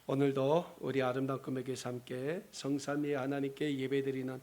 오늘도 우리 아름다운 꿈의 교회에서 함께 성삼위 하나님께 예배드리는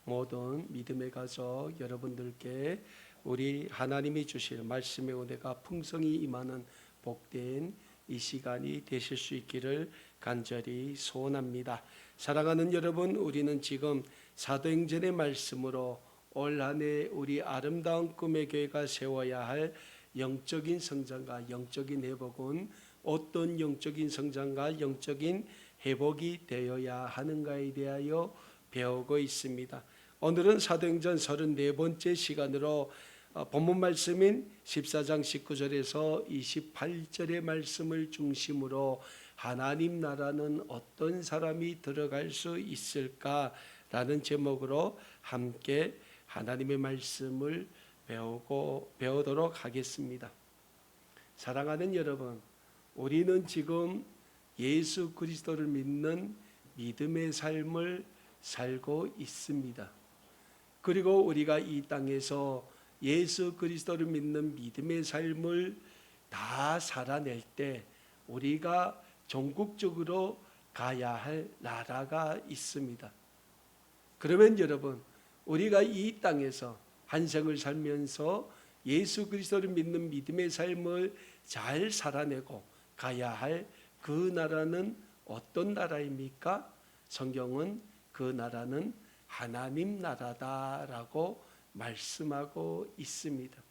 모든 믿음의 가족 여러분들께 우리 하나님이 주실 말씀의 은혜가 풍성히 임하는 복된 이 시간이 되실 수 있기를 간절히 소원합니다. 사랑하는 여러분, 우리는 지금 사도행전의 말씀으로 올 한 해 우리 아름다운 꿈의 교회가 세워야 할 영적인 성장과 영적인 회복은 어떤 영적인 성장과 영적인 회복이 되어야 하는가에 대하여 배우고 있습니다. 오늘은 사도행전 34번째 시간으로 본문 말씀인 14장 19절에서 28절의 말씀을 중심으로 하나님 나라는 어떤 사람이 들어갈 수 있을까라는 제목으로 함께 하나님의 말씀을 배우도록 하겠습니다. 사랑하는 여러분, 우리는 지금 예수 그리스도를 믿는 믿음의 삶을 살고 있습니다. 그리고 우리가 이 땅에서 예수 그리스도를 믿는 믿음의 삶을 다 살아낼 때 우리가 전국적으로 가야 할 나라가 있습니다. 그러면 여러분, 우리가 이 땅에서 한 생을 살면서 예수 그리스도를 믿는 믿음의 삶을 잘 살아내고 가야 할 그 나라는 어떤 나라입니까? 성경은 그 나라는 하나님 나라다라고 말씀하고 있습니다.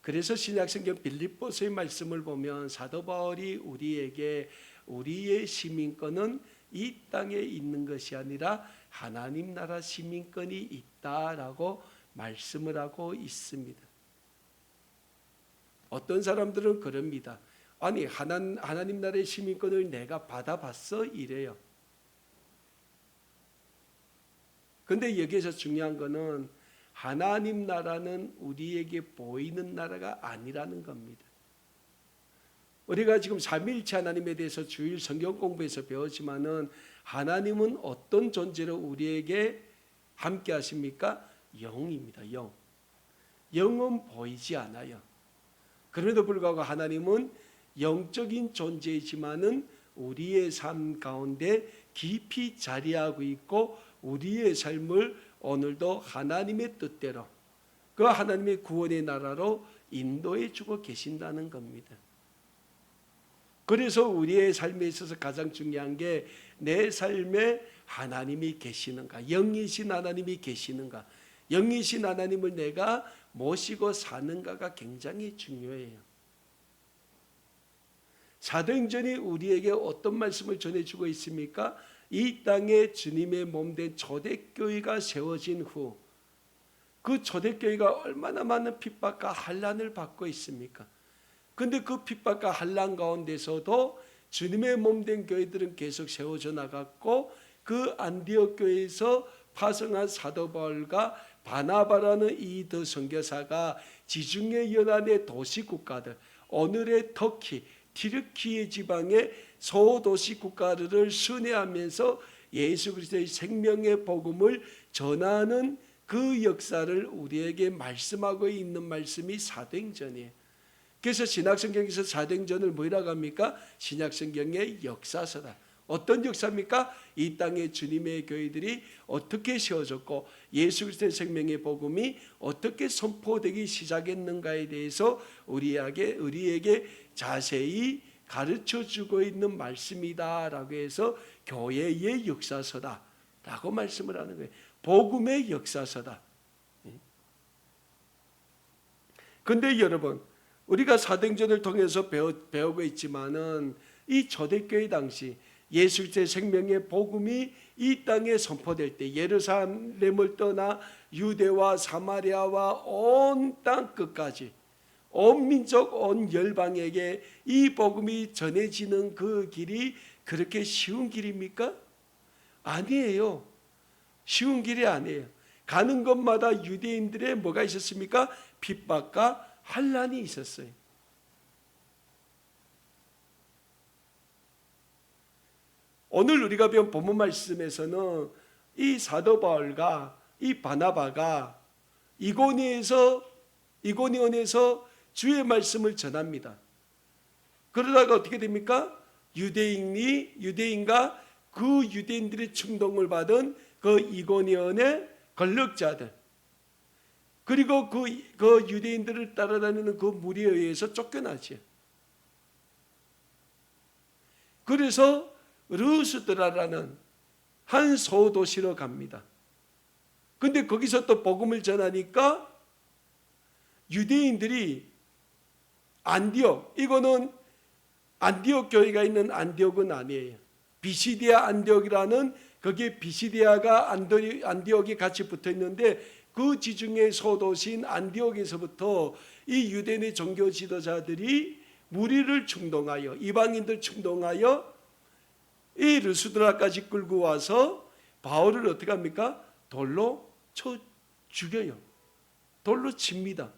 그래서 신약성경 빌립보서의 말씀을 보면 사도 바울이 우리에게 우리의 시민권은 이 땅에 있는 것이 아니라 하나님 나라 시민권이 있다라고 말씀을 하고 있습니다. 어떤 사람들은 그럽니다. 아니, 하나님 나라의 시민권을 내가 받아봤어? 이래요. 근데 여기에서 중요한 거는 하나님 나라는 우리에게 보이는 나라가 아니라는 겁니다. 우리가 지금 삼위일체 하나님에 대해서 주일 성경 공부에서 배웠지만은 하나님은 어떤 존재로 우리에게 함께 하십니까? 영입니다. 영. 영은 보이지 않아요. 그럼에도 불구하고 하나님은 영적인 존재이지만은 우리의 삶 가운데 깊이 자리하고 있고 우리의 삶을 오늘도 하나님의 뜻대로 그 하나님의 구원의 나라로 인도해 주고 계신다는 겁니다. 그래서 우리의 삶에 있어서 가장 중요한 게 내 삶에 하나님이 계시는가, 영이신 하나님이 계시는가, 영이신 하나님을 내가 모시고 사는가가 굉장히 중요해요. 사도행전이 우리에게 어떤 말씀을 전해주고 있습니까? 이 땅에 주님의 몸된 초대교회가 세워진 후 그 초대교회가 얼마나 많은 핍박과 환난을 받고 있습니까? 그런데 그 핍박과 환난 가운데서도 주님의 몸된 교회들은 계속 세워져 나갔고 그 안디옥 교회에서 파송한 사도 바울과 바나바라는 이 두 선교사가 지중해 연안의 도시 국가들, 오늘의 터키, 튀르키예 지방의 소도시 국가들을 순회하면서 예수 그리스도의 생명의 복음을 전하는 그 역사를 우리에게 말씀하고 있는 말씀이 사도행전이에요. 그래서 신약성경에서 사도행전을 뭐라고 합니까? 신약성경의 역사서다. 어떤 역사입니까? 이 땅에 주님의 교회들이 어떻게 세워졌고 예수 그리스도의 생명의 복음이 어떻게 선포되기 시작했는가에 대해서 우리에게 자세히 가르쳐주고 있는 말씀이다라고 해서 교회의 역사서다라고 말씀을 하는 거예요. 복음의 역사서다. 그런데 여러분, 우리가 사도행전을 통해서 배우고 있지만은 이 초대교회 당시 예수 그리스도의 생명의 복음이 이 땅에 선포될 때 예루살렘을 떠나 유대와 사마리아와 온 땅 끝까지 온 민족 온 열방에게 이 복음이 전해지는 그 길이 그렇게 쉬운 길입니까? 아니에요. 쉬운 길이 아니에요. 가는 곳마다 유대인들의 뭐가 있었습니까? 핍박과 환난이 있었어요. 오늘 우리가 배운 본문 말씀에서는 이 사도 바울과 이 바나바가 이고니온에서 주의 말씀을 전합니다. 그러다가 어떻게 됩니까? 유대인과 그 유대인들의 충동을 받은 그 이고니온의 권력자들, 그리고 그 유대인들을 따라다니는 그 무리에 의해서 쫓겨나지. 그래서 르스드라라는 한 소도시로 갑니다. 근데 거기서 또 복음을 전하니까 유대인들이 안디옥, 이거는 안디옥 교회가 있는 안디옥은 아니에요. 비시디아 안디옥이라는, 거기에 비시디아가 안디옥이 같이 붙어 있는데 그 지중해 소도시인 안디옥에서부터 이 유대인의 종교 지도자들이 무리를 충동하여, 이방인들 충동하여 이 르스드라까지 끌고 와서 바울을 어떻게 합니까? 돌로 쳐 죽여요. 돌로 칩니다.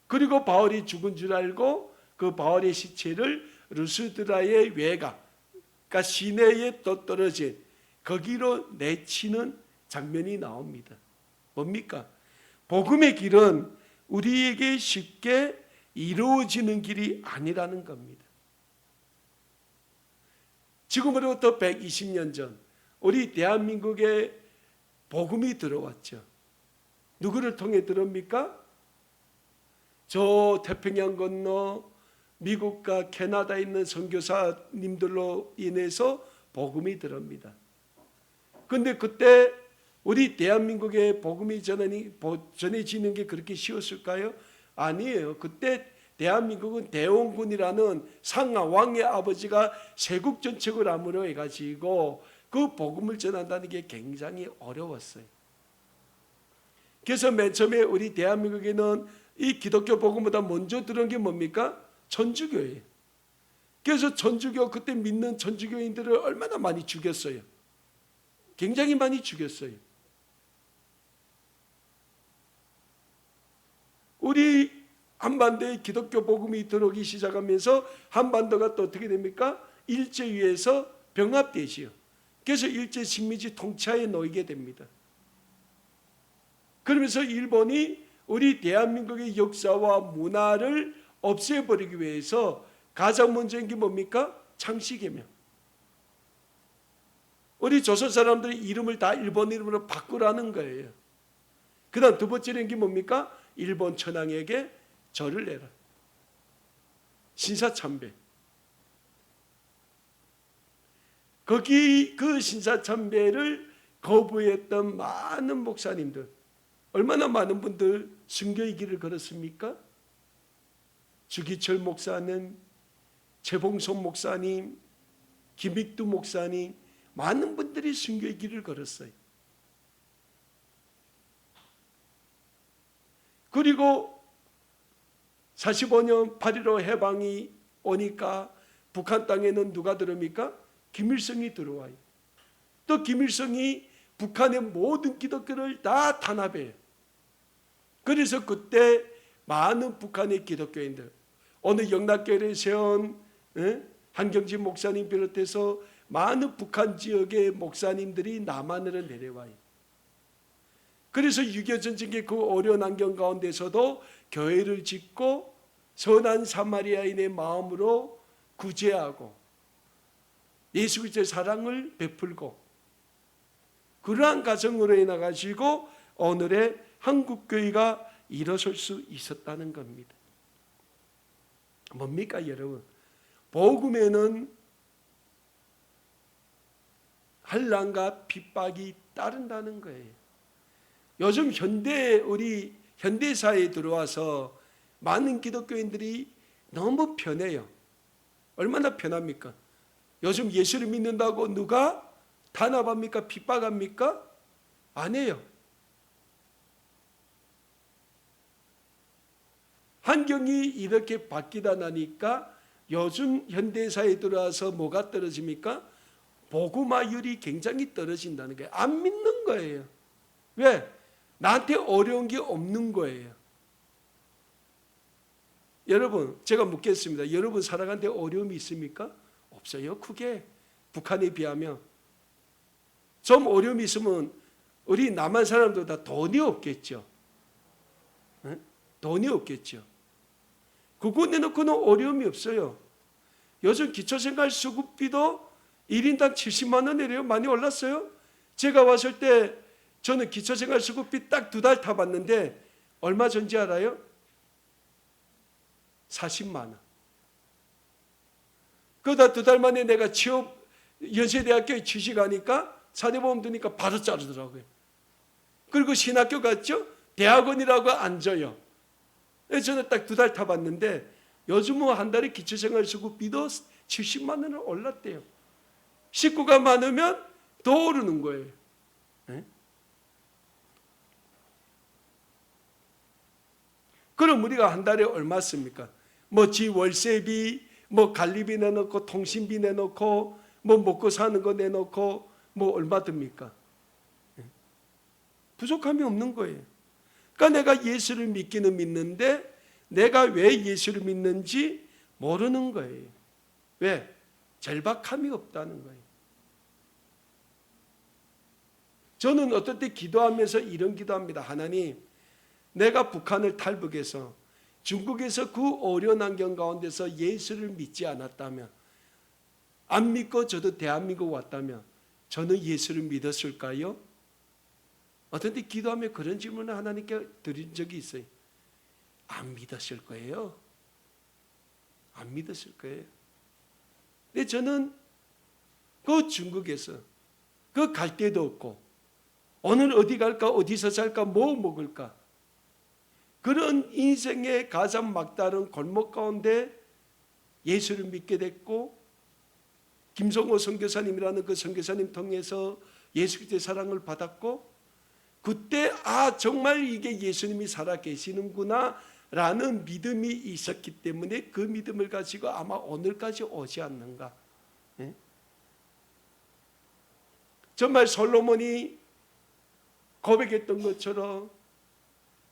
그리고 바울이 죽은 줄 알고 그 바울의 시체를 르스드라의 외곽, 그러니까 시내에 떨어진 거기로 내치는 장면이 나옵니다. 뭡니까? 복음의 길은 우리에게 쉽게 이루어지는 길이 아니라는 겁니다. 지금으로부터 120년 전 우리 대한민국에 복음이 들어왔죠. 누구를 통해 들어옵니까? 저 태평양 건너 미국과 캐나다에 있는 선교사님들로 인해서 복음이 들어옵니다. 그런데 그때 우리 대한민국에 복음이 전해지는 게 그렇게 쉬웠을까요? 아니에요. 그때 대한민국은 대원군이라는 상하 왕의 아버지가 세국 정책을 암으로 해가지고 그 복음을 전한다는 게 굉장히 어려웠어요. 그래서 맨 처음에 우리 대한민국에는 이 기독교 복음보다 먼저 들은 게 뭡니까? 천주교예요. 그래서 천주교, 그때 믿는 천주교인들을 얼마나 많이 죽였어요. 굉장히 많이 죽였어요. 우리 한반도에 기독교 복음이 들어오기 시작하면서 한반도가 또 어떻게 됩니까? 일제위에서 병합되지요. 그래서 일제 식민지 통치하에 놓이게 됩니다. 그러면서 일본이 우리 대한민국의 역사와 문화를 없애버리기 위해서 가장 먼저인 게 뭡니까? 창씨개명. 우리 조선 사람들의 이름을 다 일본 이름으로 바꾸라는 거예요. 그 다음 두 번째는 게 뭡니까? 일본 천황에게 절을 내라. 신사참배. 거기 그 신사참배를 거부했던 많은 목사님들, 얼마나 많은 분들 순교의 길을 걸었습니까? 주기철 목사님, 최봉선 목사님, 김익두 목사님, 많은 분들이 순교의 길을 걸었어요. 그리고 45년 8.15 해방이 오니까 북한 땅에는 누가 들어옵니까? 김일성이 들어와요. 또 김일성이 북한의 모든 기독교를 다 탄압해요. 그래서 그때 많은 북한의 기독교인들, 오늘 영락교회를 세운 한경진 목사님 비롯해서 많은 북한 지역의 목사님들이 남한으로 내려와요. 그래서 6.25 전쟁의 그 어려운 환경 가운데서도 교회를 짓고 선한 사마리아인의 마음으로 구제하고 예수 그리스도의 사랑을 베풀고, 그러한 가정으로 인해 가지고 오늘의 한국교회가 일어설 수 있었다는 겁니다. 뭡니까 여러분? 복음에는 환난과 핍박이 따른다는 거예요. 요즘 우리 현대사회에 들어와서 많은 기독교인들이 너무 편해요. 얼마나 편합니까? 요즘 예수를 믿는다고 누가 탄압합니까? 핍박합니까? 안 해요. 환경이 이렇게 바뀌다 나니까 요즘 현대사회에 들어와서 뭐가 떨어집니까? 복음화율이 굉장히 떨어진다는 거예요. 안 믿는 거예요. 왜? 나한테 어려운 게 없는 거예요. 여러분, 제가 묻겠습니다. 여러분 살아가는데 어려움이 있습니까? 없어요. 크게 북한에 비하면. 좀 어려움이 있으면 우리 남한 사람들 다 돈이 없겠죠. 돈이 없겠죠. 그거 내놓고는 어려움이 없어요. 요즘 기초생활수급비도 1인당 70만 원이래요. 많이 올랐어요. 제가 왔을 때 저는 기초생활수급비 딱 2달 타봤는데 얼마 전지 알아요? 40만 원. 그러다 2달 만에 내가 연세대학교에 취직하니까 사대보험 드니까 바로 자르더라고요. 그리고 신학교 갔죠? 대학원이라고 안 줘요. 저는 딱 2달 타봤는데 요즘은 한 달에 기초생활수급비도 70만 원을 올랐대요. 식구가 많으면 더 오르는 거예요. 네? 그럼 우리가 한 달에 얼마 씁니까? 뭐 지 월세비, 뭐 관리비 내놓고 통신비 내놓고 뭐 먹고 사는 거 내놓고 뭐 얼마 듭니까? 네? 부족함이 없는 거예요. 그러니까 내가 예수를 믿기는 믿는데 내가 왜 예수를 믿는지 모르는 거예요. 왜? 절박함이 없다는 거예요. 저는 어떨 때 기도하면서 이런 기도합니다. 하나님, 내가 북한을 탈북해서 중국에서 그 어려운 환경 가운데서 예수를 믿지 않았다면, 안 믿고 저도 대한민국 왔다면 저는 예수를 믿었을까요? 어떤 때 기도하며 그런 질문을 하나님께 드린 적이 있어요. 안 믿었을 거예요. 안 믿었을 거예요. 근데 저는 그 중국에서 그 갈 데도 없고 오늘 어디 갈까, 어디서 살까, 뭐 먹을까, 그런 인생의 가장 막다른 골목 가운데 예수를 믿게 됐고, 김성호 선교사님이라는 그 선교사님 통해서 예수 그리스도의 사랑을 받았고, 그때 정말 이게 예수님이 살아계시는구나 라는 믿음이 있었기 때문에 그 믿음을 가지고 아마 오늘까지 오지 않는가. 네? 정말 솔로몬이 고백했던 것처럼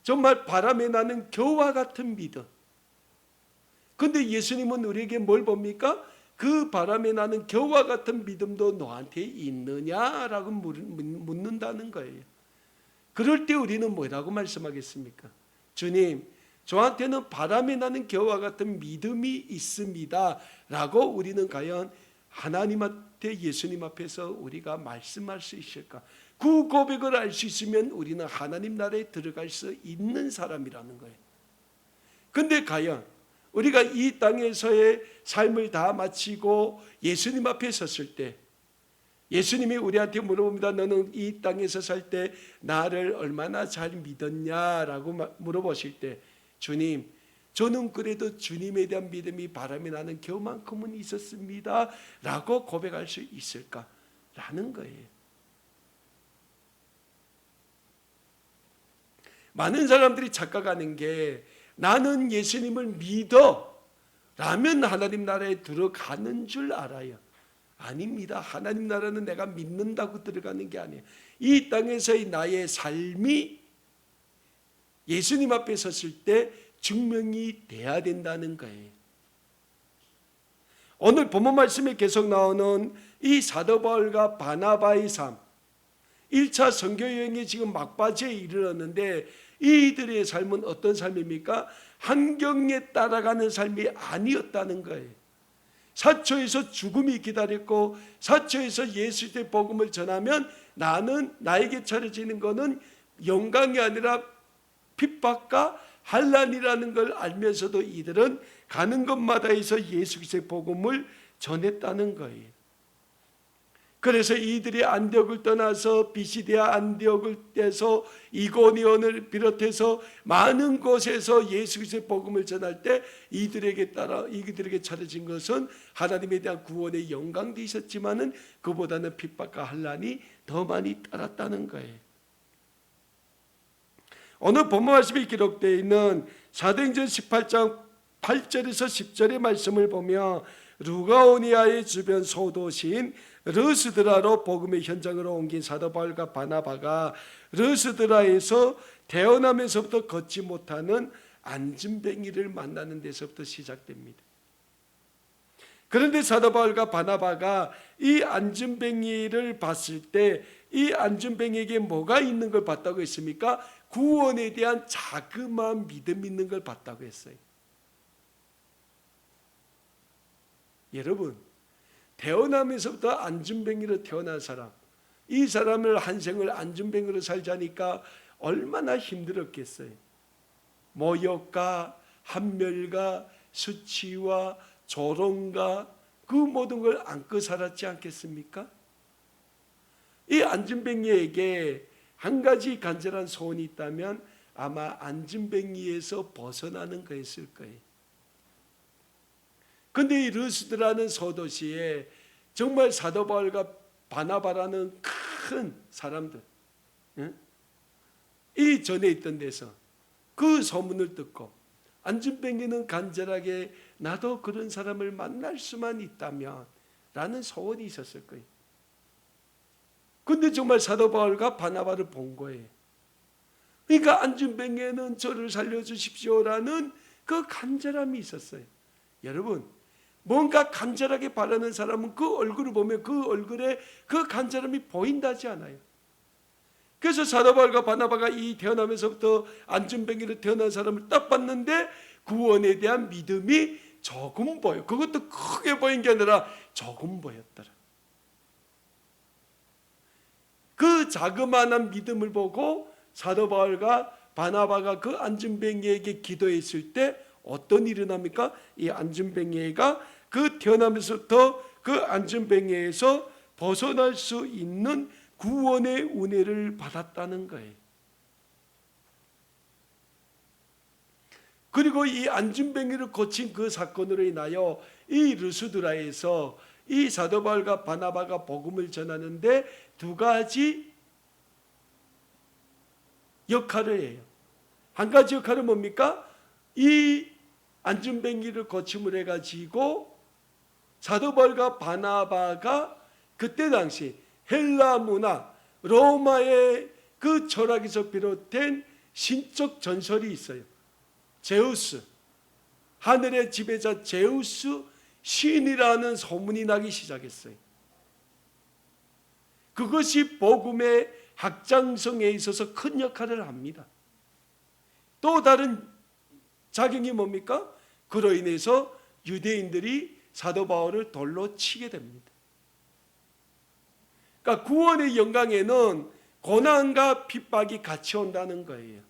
정말 바람에 나는 겨와 같은 믿음. 그런데 예수님은 우리에게 뭘 봅니까? 그 바람에 나는 겨와 같은 믿음도 너한테 있느냐라고 묻는다는 거예요. 그럴 때 우리는 뭐라고 말씀하겠습니까? 주님, 저한테는 바람에 나는 겨와 같은 믿음이 있습니다 라고 우리는 과연 하나님한테, 예수님 앞에서 우리가 말씀할 수 있을까? 그 고백을 알 수 있으면 우리는 하나님 나라에 들어갈 수 있는 사람이라는 거예요. 근데 과연 우리가 이 땅에서의 삶을 다 마치고 예수님 앞에 섰을 때 예수님이 우리한테 물어봅니다. 너는 이 땅에서 살 때 나를 얼마나 잘 믿었냐라고 물어보실 때, 주님, 저는 그래도 주님에 대한 믿음이 바람이 나는 겨만큼은 있었습니다 라고 고백할 수 있을까라는 거예요. 많은 사람들이 착각하는 게 나는 예수님을 믿어 라면 하나님 나라에 들어가는 줄 알아요. 아닙니다. 하나님 나라는 내가 믿는다고 들어가는 게 아니에요. 이 땅에서의 나의 삶이 예수님 앞에 섰을 때 증명이 돼야 된다는 거예요. 오늘 본문 말씀에 계속 나오는 이 사도 바울과 바나바의 삶, 1차 선교여행이 지금 막바지에 이르렀는데 이들의 삶은 어떤 삶입니까? 환경에 따라가는 삶이 아니었다는 거예요. 사초에서 죽음이 기다렸고 사초에서 예수의 복음을 전하면 나에게 차려지는 것은 영광이 아니라 핍박과 환난이라는 걸 알면서도 이들은 가는 곳마다에서 예수 그리스도의 복음을 전했다는 거예요. 그래서 이들이 안디옥을 떠나서 비시디아 안디옥을 떼서 이고니온을 비롯해서 많은 곳에서 예수 그리스도의 복음을 전할 때 이들에게 차려진 것은 하나님에 대한 구원의 영광도 있었지만은 그보다는 핍박과 환난이 더 많이 따랐다는 거예요. 오늘 본문 말씀이 기록되어 있는 사도행전 18장 8절에서 10절의 말씀을 보며 루가오니아의 주변 소도시인 르스드라로 복음의 현장으로 옮긴 사도 바울과 바나바가 르스드라에서 태어나면서부터 걷지 못하는 안진뱅이를 만나는 데서부터 시작됩니다. 그런데 사도 바울과 바나바가 이 안진뱅이를 봤을 때 이 안진뱅이에게 뭐가 있는 걸 봤다고 했습니까? 구원에 대한 자그마한 믿음이 있는 걸 봤다고 했어요. 여러분, 태어나면서부터 안진뱅이로 태어난 사람, 이 사람을 한 생을 안진뱅이로 살자니까 얼마나 힘들었겠어요. 모욕과 한멸과 수치와 조롱과 그 모든 걸 안고 살았지 않겠습니까? 이 안진뱅이에게 한 가지 간절한 소원이 있다면 아마 안진뱅이에서 벗어나는 거였을 거예요. 그런데 이 르스드라는 소도시에 정말 사도 바울과 바나바라는 큰 사람들, 이 전에 있던 데서 그 소문을 듣고 안진뱅이는 간절하게 나도 그런 사람을 만날 수만 있다면 라는 소원이 있었을 거예요. 근데 정말 사도 바울과 바나바를 본 거예요. 그러니까 안진뱅이에는 저를 살려주십시오라는 그 간절함이 있었어요. 여러분, 뭔가 간절하게 바라는 사람은 그 얼굴을 보면 그 얼굴에 그 간절함이 보인다지 않아요. 그래서 사도 바울과 바나바가 이 태어나면서부터 안진뱅이로 태어난 사람을 딱 봤는데 구원에 대한 믿음이 조금 보여. 그것도 크게 보인 게 아니라 조금 보였더라. 그 자그마한 믿음을 보고 사도 바울과 바나바가 그 안진뱅이에게 기도했을 때 어떤 일이 납니까? 이 안진뱅이가 그 태어나면서부터 그 안진뱅이에서 벗어날 수 있는 구원의 은혜를 받았다는 거예요. 그리고 이 안진뱅이를 고친 그 사건으로 인하여 이 르스드라에서 이 사도 바울과 바나바가 복음을 전하는데 두 가지 역할을 해요. 한 가지 역할은 뭡니까? 이 안진뱅이를 고침을 해가지고 사도 바울과 바나바가 그때 당시 헬라 문화, 로마의 그 철학에서 비롯된 신적 전설이 있어요. 제우스, 하늘의 지배자 제우스 신이라는 소문이 나기 시작했어요. 그것이 복음의 확장성에 있어서 큰 역할을 합니다. 또 다른 작용이 뭡니까? 그로 인해서 유대인들이 사도 바울을 돌로 치게 됩니다. 그러니까 구원의 영광에는 고난과 핍박이 같이 온다는 거예요.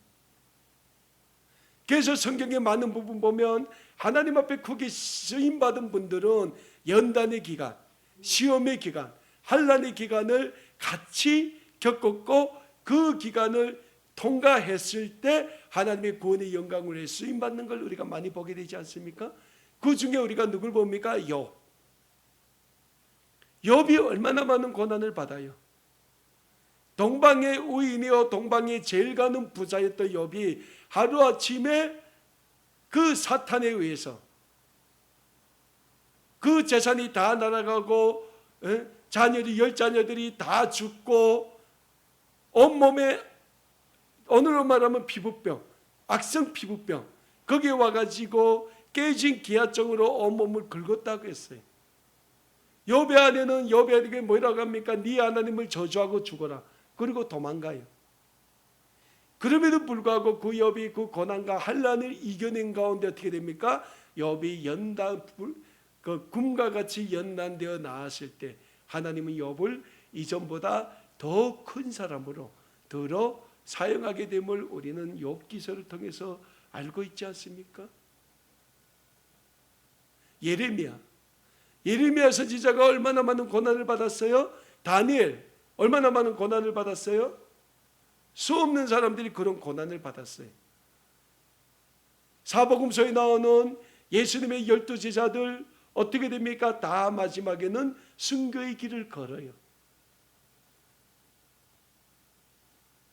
그래서 성경의 많은 부분 보면 하나님 앞에 크게 쓰임받은 분들은 연단의 기간, 시험의 기간, 환난의 기간을 같이 겪었고 그 기간을 통과했을 때 하나님의 구원의 영광을 쓰임받는 걸 우리가 많이 보게 되지 않습니까? 그 중에 우리가 누굴 봅니까? 욥이 얼마나 많은 고난을 받아요. 동방의 우인이요 동방의 제일 가는 부자였던 욥이 하루아침에 그 사탄에 의해서 그 재산이 다 날아가고 자녀들이 10자녀들이 다 죽고 온몸에 오늘로 말하면 피부병, 악성 피부병 거기에 와가지고 깨진 기아증으로 온몸을 긁었다고 했어요. 욥의 아내는 욥에게 뭐라고 합니까? 네 하나님을 저주하고 죽어라. 그리고 도망가요. 그럼에도 불구하고 그 욥이 그 고난과 환난을 이겨낸 가운데 어떻게 됩니까? 욥이 그 금과 같이 연단되어 나왔을 때 하나님은 욥을 이전보다 더 큰 사람으로 들어 사용하게 됨을 우리는 욥기서를 통해서 알고 있지 않습니까? 예레미야 선지자가 얼마나 많은 고난을 받았어요? 다니엘 얼마나 많은 고난을 받았어요? 수 없는 사람들이 그런 고난을 받았어요. 사복음서에 나오는 예수님의 12 제자들 어떻게 됩니까? 다 마지막에는 순교의 길을 걸어요.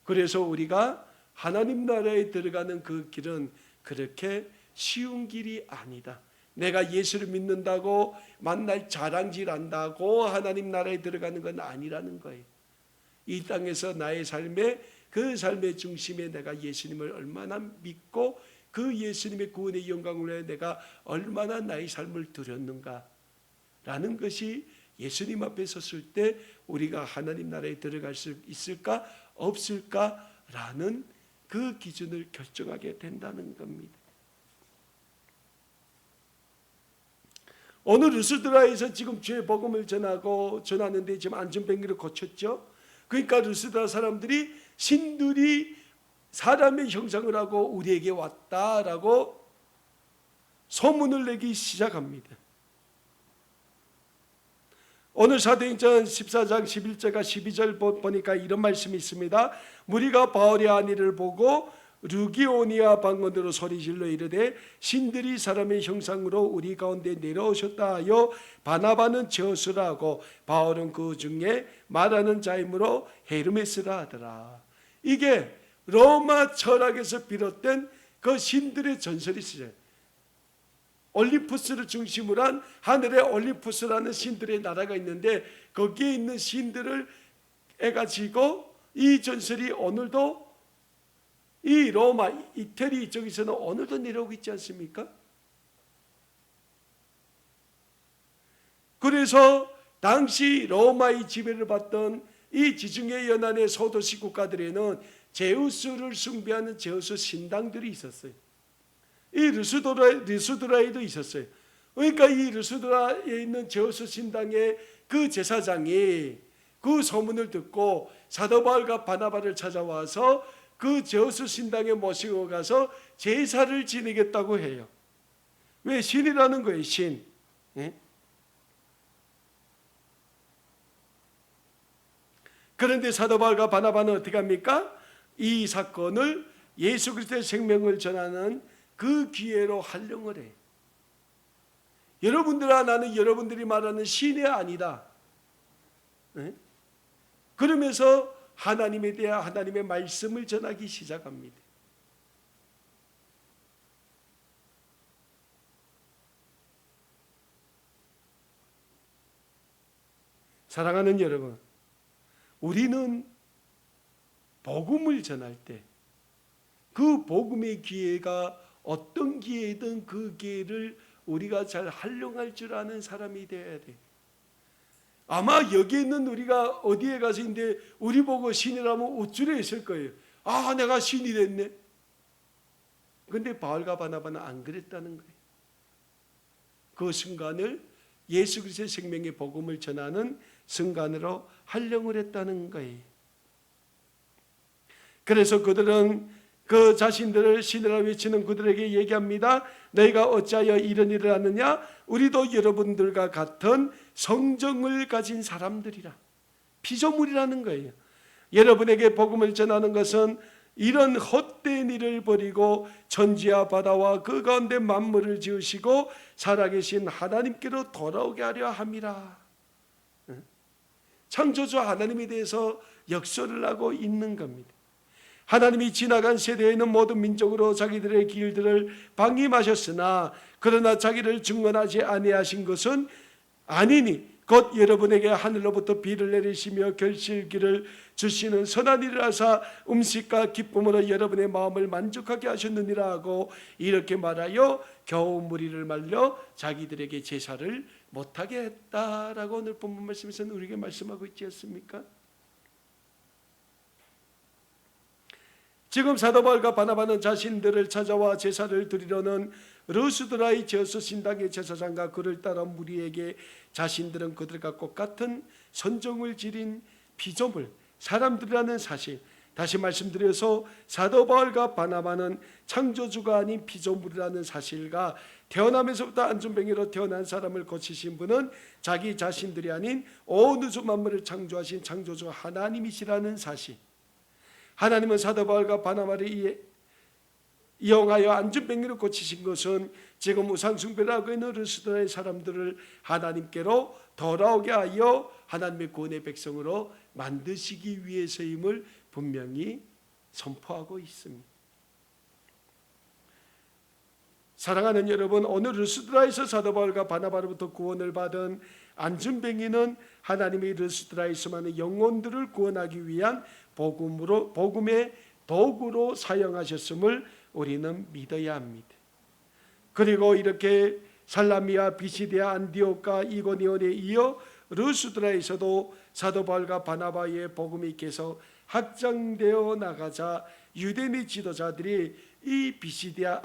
그래서 우리가 하나님 나라에 들어가는 그 길은 그렇게 쉬운 길이 아니다. 내가 예수를 믿는다고 만날 자랑질한다고 하나님 나라에 들어가는 건 아니라는 거예요. 이 땅에서 나의 그 삶의 중심에 내가 예수님을 얼마나 믿고 그 예수님의 구원의 영광을 위해 내가 얼마나 나의 삶을 드렸는가 라는 것이 예수님 앞에 섰을 때 우리가 하나님 나라에 들어갈 수 있을까 없을까 라는 그 기준을 결정하게 된다는 겁니다. 어느 루스드라에서 지금 주의 복음을 전하는데 지금 안전병기를 고쳤죠. 그러니까 루스드라 사람들이 신들이 사람의 형상을 하고 우리에게 왔다라고 소문을 내기 시작합니다. 오늘 사도행전 14장 11절과 12절 보니까 이런 말씀이 있습니다. 무리가 바울의 한 일을 보고 루기오니아 방언으로 소리질러 이르되 신들이 사람의 형상으로 우리 가운데 내려오셨다 하여 바나바는 저수라 하고 바울은 그 중에 말하는 자이므로 헤르메스라 하더라. 이게 로마 철학에서 비롯된 그 신들의 전설이 있어요. 올림푸스를 중심으로 한 하늘의 올림푸스라는 신들의 나라가 있는데 거기에 있는 신들을 해가지고 이 전설이 오늘도 이 로마 이태리 이쪽에서는 오늘도 내려오고 있지 않습니까? 그래서 당시 로마의 지배를 받던 이 지중해 연안의 소도시 국가들에는 제우스를 숭배하는 제우스 신당들이 있었어요. 이 르스드라에도 있었어요. 그러니까 이 르스드라에 있는 제우스 신당의 그 제사장이 그 소문을 듣고 사도 바울과 바나바를 찾아와서 그 제우스 신당에 모시고 가서 제사를 지내겠다고 해요. 왜? 신이라는 거예요. 신. 예? 그런데 사도 바울과 바나바는 어떻게 합니까? 이 사건을 예수 그리스도의 생명을 전하는 그 기회로 활용을 해. 여러분들아, 나는 여러분들이 말하는 신이 아니다. 네? 그러면서 하나님에 대한 하나님의 말씀을 전하기 시작합니다. 사랑하는 여러분, 우리는 복음을 전할 때 그 복음의 기회가 어떤 기회든 그 기회를 우리가 잘 활용할 줄 아는 사람이 되어야 돼. 아마 여기 있는 우리가 어디에 가서 있는데 우리 보고 신이라면 우쭐해 있을 거예요. 아, 내가 신이 됐네. 그런데 바울과 바나바는 안 그랬다는 거예요. 그 순간을 예수 그리스도의 생명의 복음을 전하는 순간으로 활용을 했다는 거예요. 그래서 그들은 그 자신들을 신이라 외치는 그들에게 얘기합니다. 너희가 어찌하여 이런 일을 하느냐? 우리도 여러분들과 같은 성정을 가진 사람들이라. 피조물이라는 거예요. 여러분에게 복음을 전하는 것은 이런 헛된 일을 버리고 천지와 바다와 그 가운데 만물을 지으시고 살아계신 하나님께로 돌아오게 하려 함이라. 창조주 하나님에 대해서 역설을 하고 있는 겁니다. 하나님이 지나간 세대에는 모든 민족으로 자기들의 길들을 방임하셨으나 그러나 자기를 증언하지 아니하신 것은 아니니 곧 여러분에게 하늘로부터 비를 내리시며 결실기를 주시는 선한 일을 하사 음식과 기쁨으로 여러분의 마음을 만족하게 하셨느니라 하고 이렇게 말하여 겨우 무리를 말려 자기들에게 제사를 못하게 했다라고 오늘 본문 말씀에서는 우리에게 말씀하고 있지 않습니까? 지금 사도 바울과 바나바는 자신들을 찾아와 제사를 드리려는 르스드라의 제우스 신당의 제사장과 그를 따라 무리에게 자신들은 그들과 똑같은 선정을 지린 피조물 사람들이라는 사실, 다시 말씀드려서 사도 바울과 바나바는 창조주가 아닌 피조물이라는 사실과 태어나면서부터 안전병이로 태어난 사람을 고치신 분은 자기 자신들이 아닌 온 우주 만물을 창조하신 창조주 하나님이시라는 사실, 하나님은 사도 바울과 바나바를 이용하여 안전병기를 고치신 것은 지금 우상숭배를 하고 있는 르스드라의 사람들을 하나님께로 돌아오게 하여 하나님의 구원의 백성으로 만드시기 위해서임을 분명히 선포하고 있습니다. 사랑하는 여러분, 오늘 르스드라에서 사도 바울과 바나바로부터 구원을 받은 안전병이는 하나님의 르스드라에 수많은 영혼들을 구원하기 위한 복음의 도구로 사용하셨음을 우리는 믿어야 합니다. 그리고 이렇게 살라미아, 비시디아, 안디옥과 이고니온에 이어 르스드라에서도 사도 바울과 바나바의 복음이 계속 확장되어 나가자 유대인의 지도자들이 이 비시디아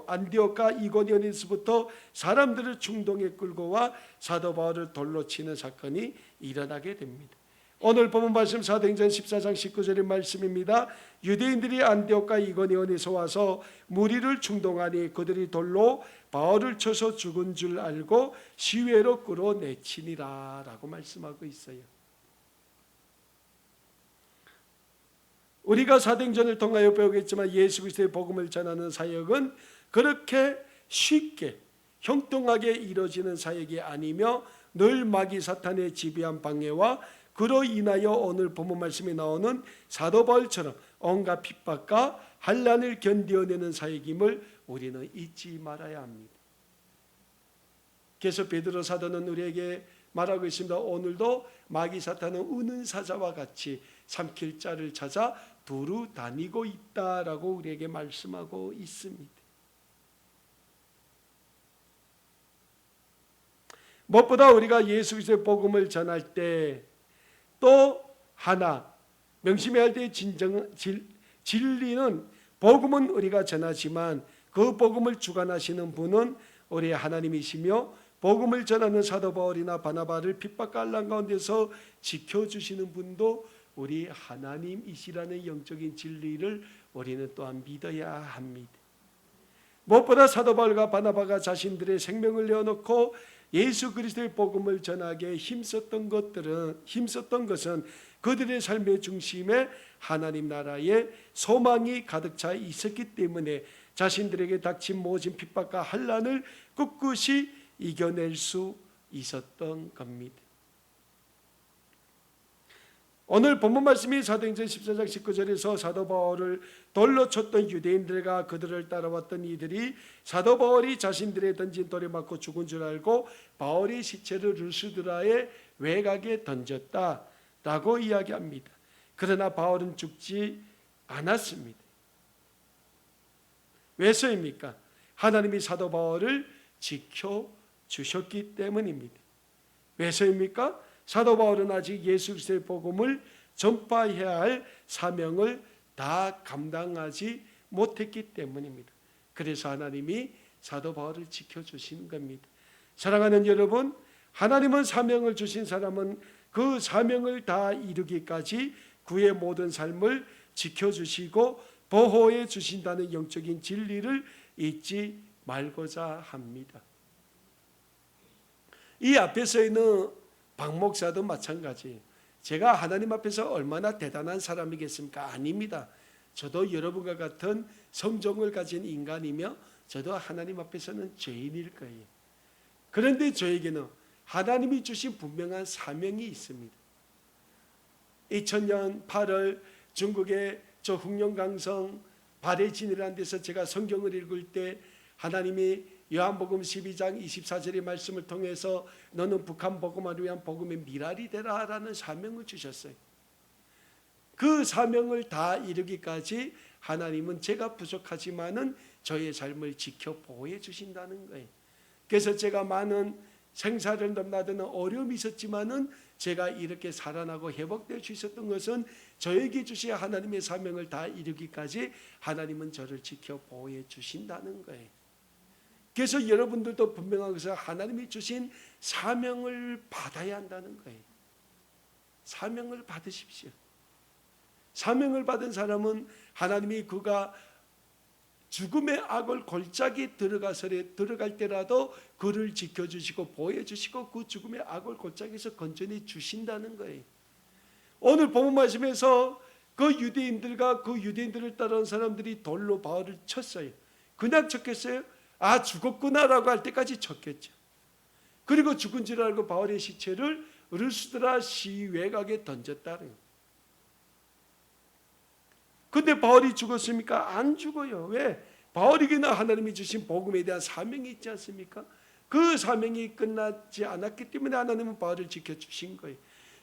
안디옥과 이고니온에서부터 사람들을 충동에 끌고 와 사도 바울을 돌로 치는 사건이 일어나게 됩니다. 오늘 본문 말씀 사도행전 14장 19절의 말씀입니다. 유대인들이 안디옥과 이고니온에서 와서 무리를 충동하니 그들이 돌로 바울을 쳐서 죽은 줄 알고 시외로 끌어내치니라 라고 말씀하고 있어요. 우리가 사도행전을 통하여 배우겠지만 예수 그리스도의 복음을 전하는 사역은 그렇게 쉽게 형통하게 이루어지는 사역이 아니며 늘 마귀 사탄의 지배한 방해와 그로 인하여 오늘 본문 말씀에 나오는 사도 바울처럼 온갖 핍박과 환난을 견뎌내는 사역임을 우리는 잊지 말아야 합니다. 그래서 베드로 사도는 우리에게 말하고 있습니다. 오늘도 마귀 사탄은 우는 사자와 같이 삼킬 자를 찾아 두루 다니고 있다라고 우리에게 말씀하고 있습니다. 무엇보다 우리가 예수 그리스도의 복음을 전할 때 또 하나 명심해야 할 때 진리는 복음은 우리가 전하지만 그 복음을 주관하시는 분은 우리 하나님이시며 복음을 전하는 사도 바울이나 바나바를 핍박과 환난 가운데서 지켜주시는 분도 우리 하나님이시라는 영적인 진리를 우리는 또한 믿어야 합니다. 무엇보다 사도 바울과 바나바가 자신들의 생명을 내어놓고 예수 그리스도의 복음을 전하기에 힘썼던 것은 그들의 삶의 중심에 하나님 나라의 소망이 가득 차 있었기 때문에 자신들에게 닥친 모진 핍박과 환난을 꿋꿋이 이겨낼 수 있었던 겁니다. 오늘 본문 말씀이 사도행전 14장 19절에서 사도 바울을 돌로 쳤던 유대인들과 그들을 따라왔던 이들이 사도 바울이 자신들의 던진 돌에 맞고 죽은 줄 알고 바울의 시체를 루스드라의 외곽에 던졌다라고 이야기합니다. 그러나 바울은 죽지 않았습니다. 왜서입니까? 하나님이 사도 바울을 지켜주셨기 때문입니다. 왜서입니까? 사도 바울은 아직 예수 그리스도의 복음을 전파해야 할 사명을 다 감당하지 못했기 때문입니다. 그래서 하나님이 사도 바울을 지켜주신 겁니다. 사랑하는 여러분, 하나님은 사명을 주신 사람은 그 사명을 다 이루기까지 그의 모든 삶을 지켜주시고 보호해 주신다는 영적인 진리를 잊지 말고자 합니다. 이 앞에서 있는 박 목사도 마찬가지예요. 제가 하나님 앞에서 얼마나 대단한 사람이겠습니까? 아닙니다. 저도 여러분과 같은 성정을 가진 인간이며 저도 하나님 앞에서는 죄인일 거예요. 그런데 저에게는 하나님이 주신 분명한 사명이 있습니다. 2000년 8월 중국의 저 흑룡강성 발해진이라는 데서 제가 성경을 읽을 때 하나님이 요한복음 12장 24절의 말씀을 통해서 너는 북한 복음화를 위한 복음의 미랄이 되라 라는 사명을 주셨어요. 그 사명을 다 이루기까지 하나님은 제가 부족하지만은 저의 삶을 지켜 보호해 주신다는 거예요. 그래서 제가 많은 생사를 넘나드는 어려움이 있었지만은 제가 이렇게 살아나고 회복될 수 있었던 것은 저에게 주신 하나님의 사명을 다 이루기까지 하나님은 저를 지켜 보호해 주신다는 거예요. 그래서 여러분들도 분명한 것은 하나님이 주신 사명을 받아야 한다는 거예요. 사명을 받으십시오. 사명을 받은 사람은 하나님이 그가 죽음의 악을 골짜기에 들어갈 때라도 그를 지켜주시고 보호해주시고 그 죽음의 악을 골짜기에서 건져내 주신다는 거예요. 오늘 본문 말씀에서 그 유대인들과 그 유대인들을 따르는 사람들이 돌로 바울을 쳤어요. 그냥 쳤겠어요? 아, 죽었구나라고 할 때까지 쳤겠죠. 그리고 죽은 줄 알고 바울의 시체를 루스드라 시 외곽에 던졌다는 거예요. 근데 바울이 죽었습니까? 안 죽어요. 왜? 바울에게는 하나님이 주신 복음에 대한 사명이 있지 않습니까? 그 사명이 끝나지 않았기 때문에 하나님은 바울을 지켜주신 거예요.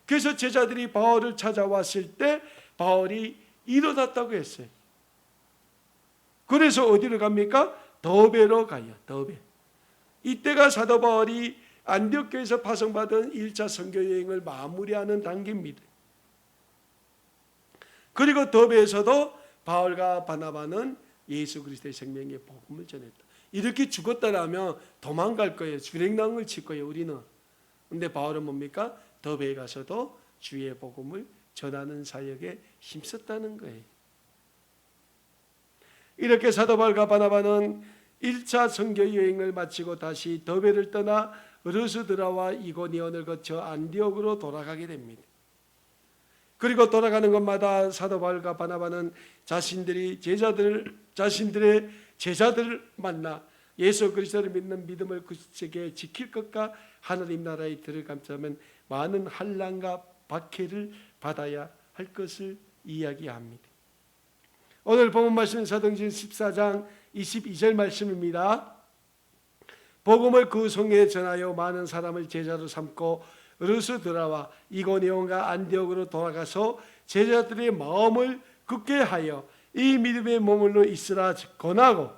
그래서 제자들이 바울을 찾아왔을 때 바울이 일어났다고 했어요. 그래서 어디로 갑니까? 더베로 가요. 더베. 이때가 사도 바울이 안디옥 교회에서 파송받은 1차 선교 여행을 마무리하는 단계입니다. 그리고 더베에서도 바울과 바나바는 예수 그리스도의 생명의 복음을 전했다. 이렇게 죽었다라면 도망갈 거예요. 주랭랑을 칠 거예요. 우리는. 근데 바울은 뭡니까? 더베에 가서도 주의 복음을 전하는 사역에 힘썼다는 거예요. 이렇게 사도 바울과 바나바는 1차 선교 여행을 마치고 다시 더베를 떠나 르스드라와 이고니온을 거쳐 안디옥으로 돌아가게 됩니다. 그리고 돌아가는 곳마다 사도 바울과 바나바는 자신들의 제자들을 만나 예수 그리스도를 믿는 믿음을 굳세게 지킬 것과 하나님 나라에 들어가려면 많은 환난과 박해를 받아야 할 것을 이야기합니다. 오늘 본문 말씀은 사도행전 14장 22절 말씀입니다. 복음을 그 성에 전하여 많은 사람을 제자로 삼고 르스드라와 이고니온과 안디옥으로 돌아가서 제자들의 마음을 굳게 하여 이 믿음의 머물러 있으라 권하고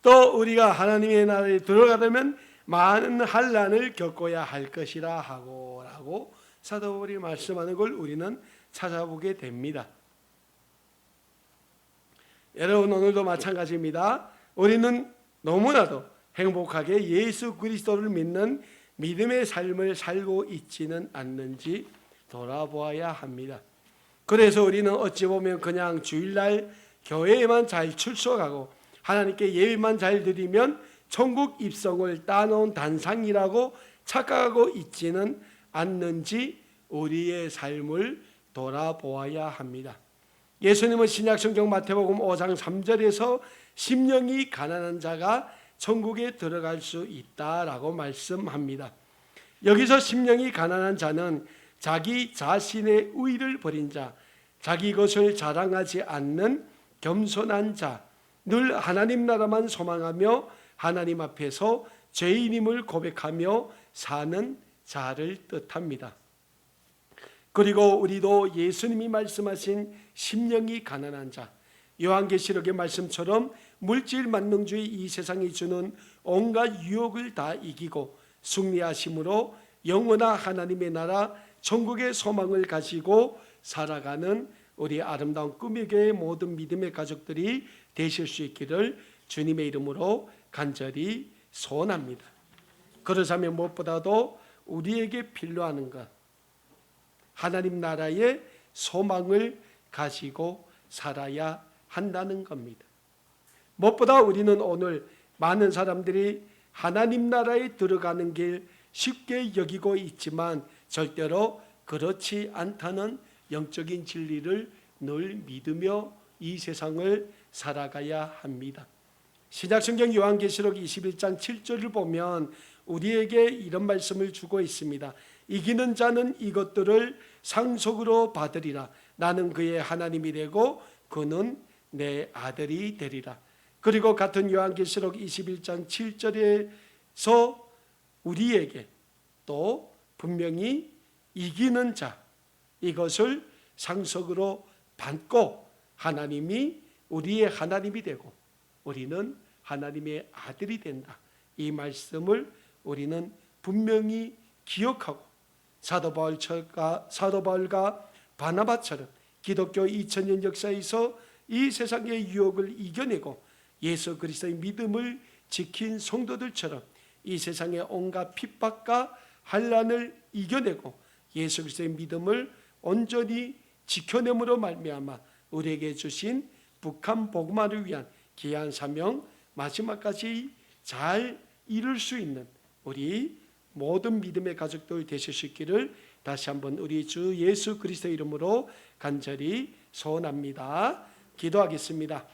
또 우리가 하나님의 나라에 들어가려면 많은 환난을 겪어야 할 것이라 하고 라고 사도 바울이 말씀하는 걸 우리는 찾아보게 됩니다. 여러분 오늘도 마찬가지입니다. 우리는 너무나도 행복하게 예수 그리스도를 믿는 믿음의 삶을 살고 있지는 않는지 돌아보아야 합니다. 그래서 우리는 어찌 보면 그냥 주일날 교회에만 잘 출석하고 하나님께 예배만 잘 드리면 천국 입성을 따놓은 단상이라고 착각하고 있지는 않는지 우리의 삶을 돌아보아야 합니다. 예수님은 신약성경 마태복음 5장 3절에서 심령이 가난한 자가 천국에 들어갈 수 있다라고 말씀합니다. 여기서 심령이 가난한 자는 자기 자신의 의를 버린 자, 자기 것을 자랑하지 않는 겸손한 자, 늘 하나님 나라만 소망하며 하나님 앞에서 죄인임을 고백하며 사는 자를 뜻합니다. 그리고 우리도 예수님이 말씀하신 심령이 가난한 자, 요한계시록의 말씀처럼 물질 만능주의 이 세상이 주는 온갖 유혹을 다 이기고 승리하심으로 영원한 하나님의 나라 천국의 소망을 가지고 살아가는 우리 아름다운 꿈의 교회 모든 믿음의 가족들이 되실 수 있기를 주님의 이름으로 간절히 소원합니다. 그러자면 무엇보다도 우리에게 필요한 것, 하나님 나라의 소망을 가지고 살아야 한다는 겁니다. 무엇보다 우리는 오늘 많은 사람들이 하나님 나라에 들어가는 길 쉽게 여기고 있지만 절대로 그렇지 않다는 영적인 진리를 늘 믿으며 이 세상을 살아가야 합니다. 신약성경 요한계시록 21장 7절을 보면 우리에게 이런 말씀을 주고 있습니다. 이기는 자는 이것들을 상속으로 받으리라. 나는 그의 하나님이 되고 그는 내 아들이 되리라. 그리고 같은 요한계시록 21장 7절에서 우리에게 또 분명히 이기는 자, 이것을 상속으로 받고 하나님이 우리의 하나님이 되고 우리는 하나님의 아들이 된다. 이 말씀을 우리는 분명히 기억하고 사도 바울과 바나바처럼 기독교 2000년 역사에서 이 세상의 유혹을 이겨내고 예수 그리스도의 믿음을 지킨 성도들처럼 이 세상의 온갖 핍박과 환난을 이겨내고 예수 그리스도의 믿음을 온전히 지켜냄으로 말미암아 우리에게 주신 북한 복음화를 위한 귀한 사명 마지막까지 잘 이룰 수 있는 우리 모든 믿음의 가족들 되실 수 있기를 다시 한번 우리 주 예수 그리스도 이름으로 간절히 소원합니다. 기도하겠습니다.